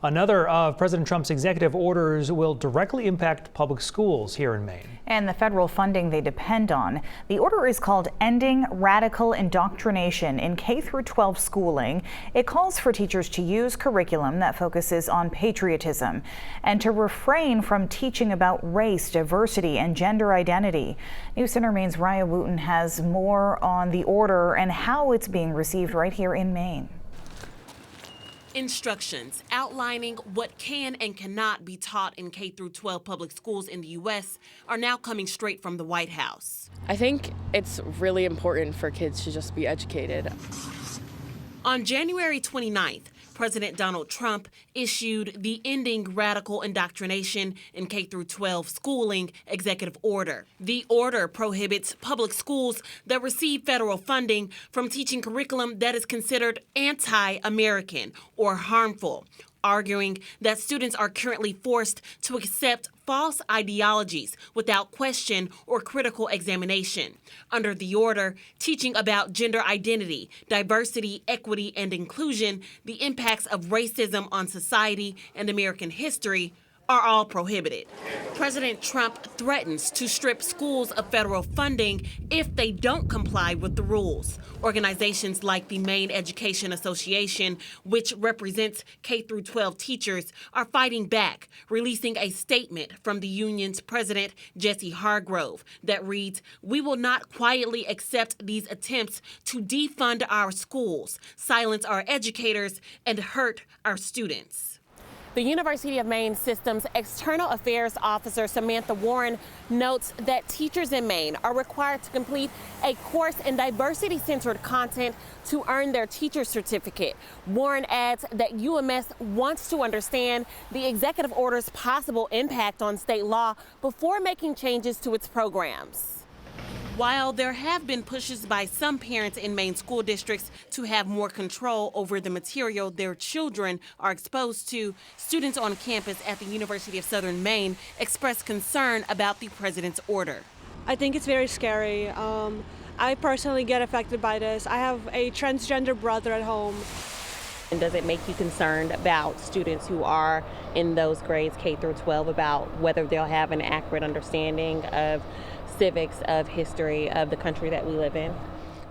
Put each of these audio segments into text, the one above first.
Another of President Trump's executive orders will directly impact public schools here in Maine. And the federal funding they depend on. The order is called Ending Radical Indoctrination in K-12 Schooling. It calls for teachers to use curriculum that focuses on patriotism and to refrain from teaching about race, diversity, and gender identity. News Center Maine's Raya Wooten has more on the order and how it's being received right here in Maine. Instructions outlining what can and cannot be taught in K-12 public schools in the U.S. are now coming straight from the White House. I think it's really important for kids to just be educated. On January 29th, President Donald Trump issued the Ending Radical Indoctrination in K-12 Schooling executive order. The order prohibits public schools that receive federal funding from teaching curriculum that is considered anti-American or harmful, arguing that students are currently forced to accept false ideologies without question or critical examination. Under the order, teaching about gender identity, diversity, equity, and inclusion, the impacts of racism on society and American history are all prohibited. President Trump threatens to strip schools of federal funding if they don't comply with the rules. Organizations like the Maine Education Association, which represents K-12 teachers, are fighting back, releasing a statement from the union's president, Jesse Hargrove, that reads, "We will not quietly accept these attempts to defund our schools, silence our educators, and hurt our students." The University of Maine System's External Affairs Officer Samantha Warren notes that teachers in Maine are required to complete a course in diversity-centered content to earn their teacher certificate. Warren adds that UMS wants to understand the executive order's possible impact on state law before making changes to its programs. While there have been pushes by some parents in Maine school districts to have more control over the material their children are exposed to, students on campus at the University of Southern Maine expressed concern about the president's order. I think it's very scary. I personally get affected by this. I have a transgender brother at home. And does it make you concerned about students who are in those grades, K through 12, about whether they'll have an accurate understanding of civics, of history of the country that we live in?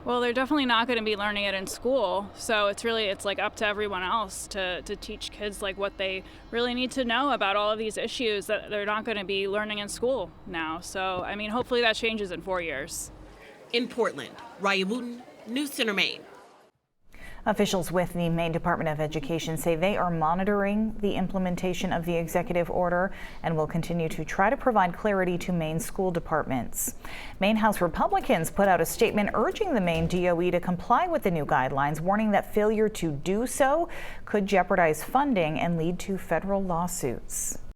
Well, they're definitely not going to be learning it in school, so it's like up to everyone else to teach kids like what they really need to know about all of these issues that they're not going to be learning in school now. So, I mean, hopefully that changes in 4 years. In Portland, Raya Wooten, News Center Maine. Officials with the Maine Department of Education say they are monitoring the implementation of the executive order and will continue to try to provide clarity to Maine school departments. Maine House Republicans put out a statement urging the Maine DOE to comply with the new guidelines, warning that failure to do so could jeopardize funding and lead to federal lawsuits.